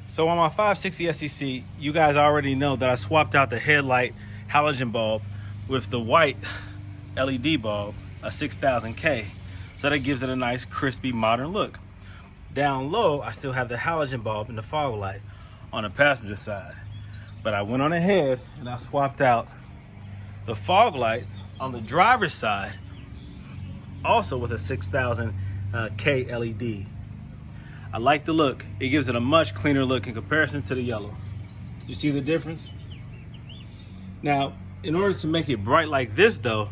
So on my 560 SEC, you guys already know that I swapped out the headlight halogen bulb with the white LED bulb, a 6000K. So that gives it a nice, crispy, modern look. Down low, I still have the halogen bulb and the fog light on the passenger side. But I went on ahead and I swapped out the fog light on the driver's side, also with a 6000K LED. I like the look. It gives it a much cleaner look in comparison to the yellow. You see the difference? Now, in order to make it bright like this though,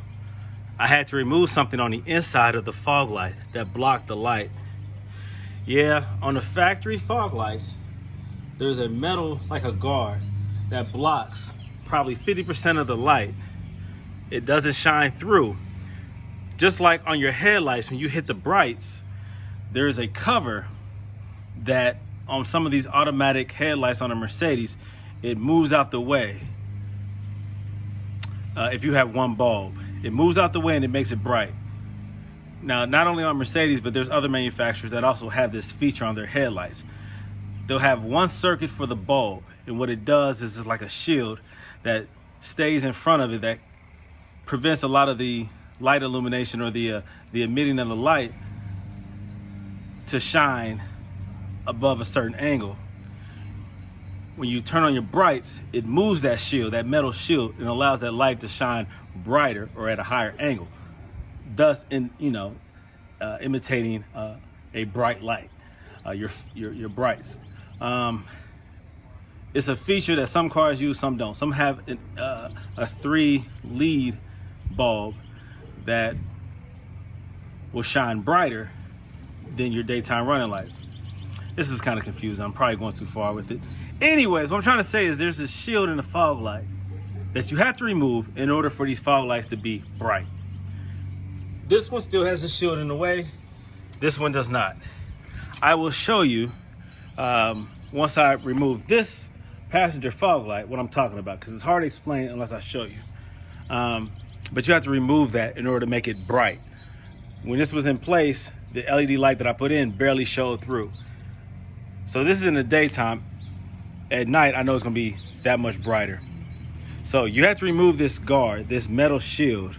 I had to remove something on the inside of the fog light that blocked the light. Yeah, on the factory fog lights, there's a metal, like a guard, that blocks probably 50% of the light. It doesn't shine through. Just like on your headlights, when you hit the brights, there's a cover that on some of these automatic headlights on a Mercedes, it moves out the way. If you have one bulb, it moves out the way and it makes it bright. Now, not only on Mercedes, but there's other manufacturers that also have this feature on their headlights. They'll have one circuit for the bulb, and what it does is it's like a shield that stays in front of it that prevents a lot of the light illumination or the emitting of the light to shine above a certain angle. When you turn on your brights, it moves that shield, that metal shield, and allows that light to shine brighter or at a higher angle, thus imitating a bright light, your brights. It's a feature that some cars use, some don't. Some have a 3 lead bulb that will shine brighter than your daytime running lights. This is kind of confusing. I'm probably going too far with it. Anyways, what I'm trying to say is there's a shield in the fog light that you have to remove in order for these fog lights to be bright. This one still has a shield in the way. This one does not. I will show you once I remove this passenger fog light what I'm talking about, because it's hard to explain unless I show you. But you have to remove that in order to make it bright. When this was in place, the LED light that I put in barely showed through. So this is in the daytime. At night, I know it's gonna be that much brighter. So you have to remove this guard, this metal shield,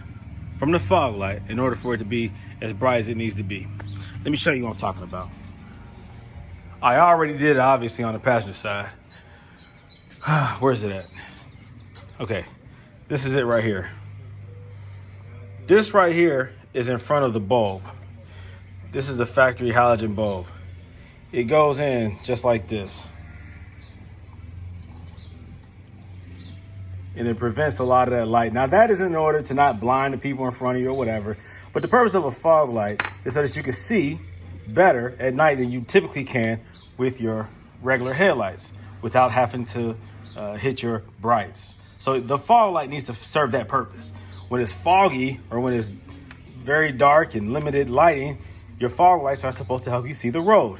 from the fog light in order for it to be as bright as it needs to be. Let me show you what I'm talking about. I already did it, obviously, on the passenger side. Where's it at? Okay, this is it right here. This right here is in front of the bulb. This is the factory halogen bulb. It goes in just like this. And it prevents a lot of that light. Now that is in order to not blind the people in front of you or whatever. But the purpose of a fog light is so that you can see better at night than you typically can with your regular headlights without having to hit your brights. So the fog light needs to serve that purpose. When it's foggy or when it's very dark and limited lighting, your fog lights are supposed to help you see the road.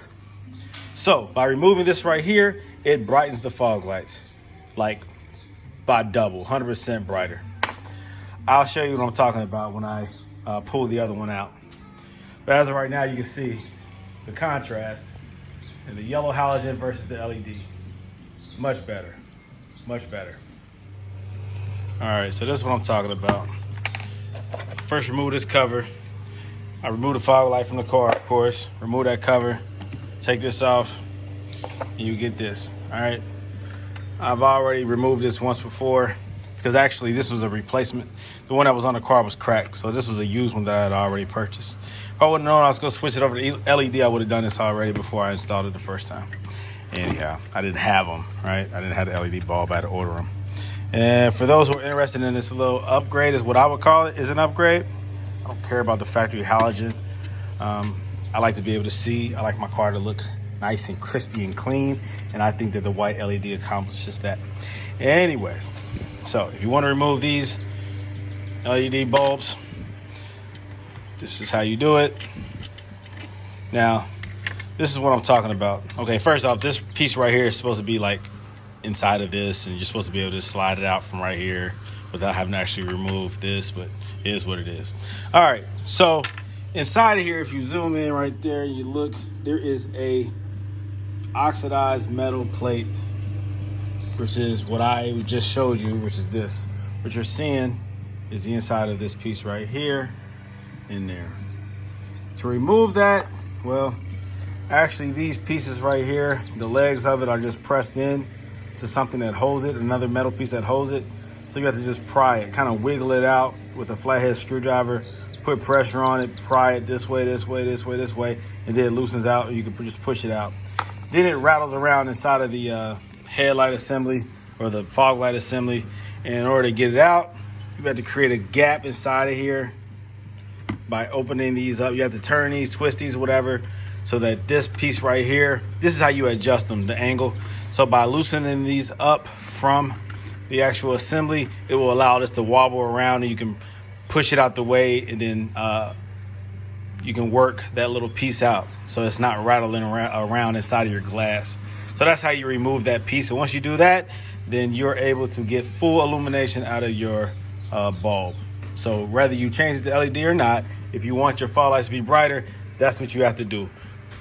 So by removing this right here, it brightens the fog lights like by double, 100% brighter. I'll show you what I'm talking about when I pull the other one out. But as of right now, you can see the contrast in the yellow halogen versus the LED. Much better, much better. All right, so this is what I'm talking about. First, remove this cover. I remove the fog light from the car, of course. Remove that cover, take this off, and you get this, all right? I've already removed this once before because actually this was a replacement. The one that was on the car was cracked, so this was a used one that I had already purchased. If I would have known I was going to switch it over to LED, I would have done this already before I installed it the first time. Anyhow, I didn't have them, right? I didn't have the LED bulb, I had to order them. And for those who are interested in this little upgrade, is what I would call it, is an upgrade. I don't care about the factory halogen. I like to be able to see. I like my car to look nice and crispy and clean, and I think that the white LED accomplishes that. Anyways, so if you want to remove these LED bulbs, this is how you do it. Now, this is what I'm talking about. Okay, first off, this piece right here is supposed to be like inside of this, and you're supposed to be able to slide it out from right here without having to actually remove this, but it is what it is. All right, so inside of here, if you zoom in right there, you look, there is a oxidized metal plate, which is what I just showed you, which is this. What you're seeing is the inside of this piece right here in there. To remove that, well, actually these pieces right here, the legs of it are just pressed in to something that holds it, another metal piece that holds it. So you have to just pry it, kind of wiggle it out with a flathead screwdriver, put pressure on it, pry it this way, this way, this way, this way, and then it loosens out and you can just push it out. Then it rattles around inside of the headlight assembly or the fog light assembly. And in order to get it out, you have to create a gap inside of here by opening these up. You have to turn these, twist these, whatever, so that this piece right here, this is how you adjust them, the angle. So by loosening these up from the actual assembly, it will allow this to wobble around and you can push it out the way, and then you can work that little piece out so it's not rattling around inside of your glass. So that's how you remove that piece. And once you do that, then you're able to get full illumination out of your bulb. So whether you change it to LED or not, if you want your fog lights to be brighter, that's what you have to do.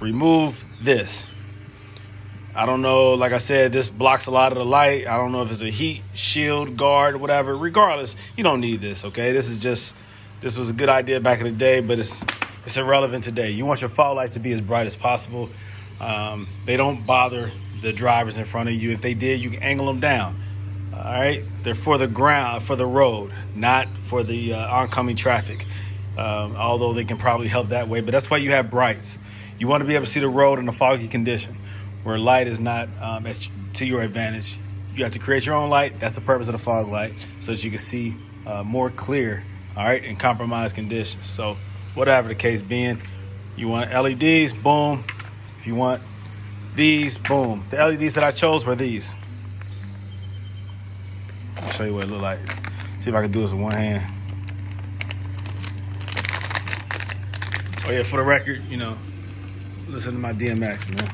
Remove this. I don't know, like I said, this blocks a lot of the light. I don't know if it's a heat shield, guard, whatever. Regardless, you don't need this, okay? This was a good idea back in the day, but it's irrelevant today. You want your fog lights to be as bright as possible. They don't bother the drivers in front of you. If they did, you can angle them down. All right, they're for the ground, for the road, not for the oncoming traffic. Although they can probably help that way, but that's why you have brights. You want to be able to see the road in a foggy condition where light is not to your advantage. You have to create your own light. That's the purpose of the fog light, so that you can see more clear, all right, in compromised conditions. So whatever the case being, you want LEDs, boom. If you want these, boom. The LEDs that I chose were these. I'll show you what it look like. See if I can do this with one hand. Oh yeah, for the record, you know, listen to my DMX, man.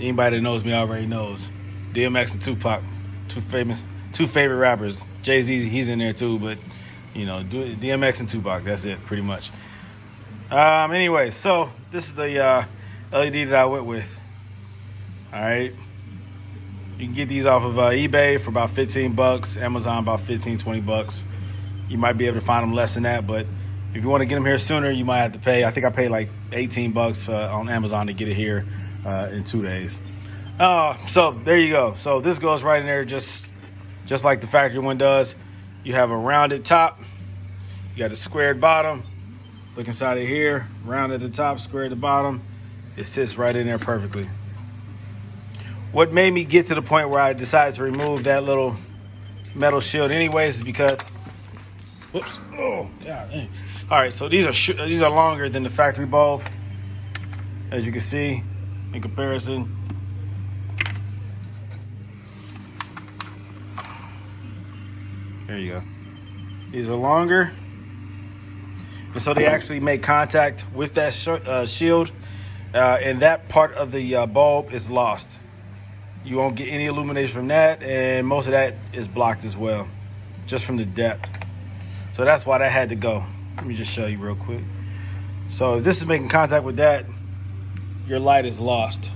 Anybody that knows me already knows. DMX and Tupac, two favorite rappers. Jay-Z, he's in there too, but you know, DMX and Tupac, that's it, pretty much. Anyway, so this is the LED that I went with. All right. You can get these off of eBay for about 15 bucks, Amazon about 15, 20 bucks. You might be able to find them less than that, but if you want to get them here sooner, you might have to pay. I think I paid like 18 bucks on Amazon to get it here in 2 days. So there you go. So this goes right in there just like the factory one does. You have a rounded top. You got a squared bottom. Look inside of here, rounded at the top, squared at the bottom. It sits right in there perfectly. What made me get to the point where I decided to remove that little metal shield anyways is because, whoops, oh, God dang. All right, so these are longer than the factory bulb, as you can see in comparison. There you go. These are longer, and so they actually make contact with that shield, and that part of the bulb is lost. You won't get any illumination from that, and most of that is blocked as well, just from the depth. So that's why that had to go. Let me just show you real quick. So if this is making contact with that, your light is lost.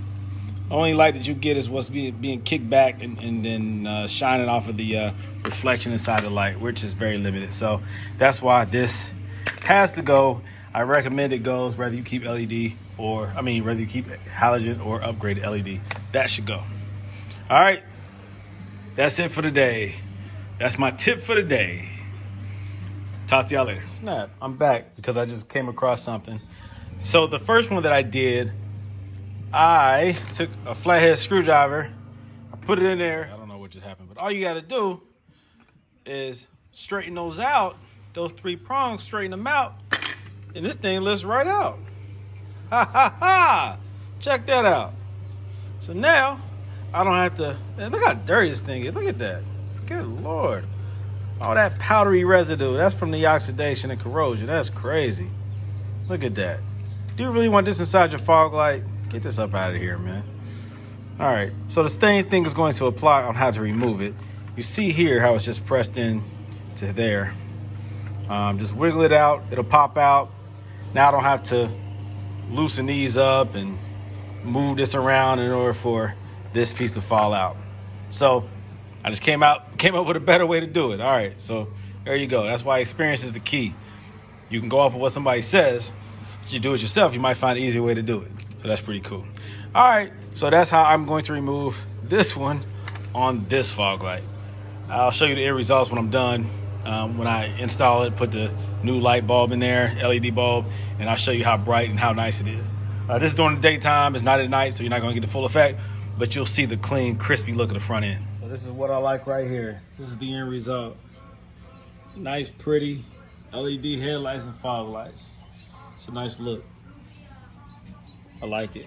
The only light that you get is what's being kicked back and then shining off of the reflection inside the light, which is very limited. So that's why this has to go. I recommend it goes whether you keep LED whether you keep halogen or upgrade LED. That should go. All right, that's it for the day. That's my tip for the day. Talk to y'all later. Snap, I'm back because I just came across something. So the first one that I did, I took a flathead screwdriver, I put it in there. I don't know what just happened, but all you got to do is straighten those out, those 3 prongs, straighten them out, and this thing lifts right out. Ha ha ha! Check that out. So now I don't have to, man, look how dirty this thing is. Look at that. Good Lord. All that powdery residue, that's from the oxidation and corrosion. That's crazy. Look at that. Do you really want this inside your fog light? Get this up out of here, man. All right, so the same thing is going to apply on how to remove it. You see here how it's just pressed in to there. Just wiggle it out, it'll pop out. Now I don't have to loosen these up and move this around in order for this piece to fall out. So I just came up with a better way to do it. All right, so there you go. That's why experience is the key. You can go off of what somebody says. If you do it yourself, you might find an easier way to do it. So that's pretty cool. All right, so that's how I'm going to remove this one on this fog light. I'll show you the end results when I'm done. When I install it, put the new light bulb in there, LED bulb, and I'll show you how bright and how nice it is. This is during the daytime, it's not at night, so you're not gonna get the full effect, but you'll see the clean, crispy look of the front end. So this is what I like right here. This is the end result. Nice, pretty LED headlights and fog lights. It's a nice look. I like it.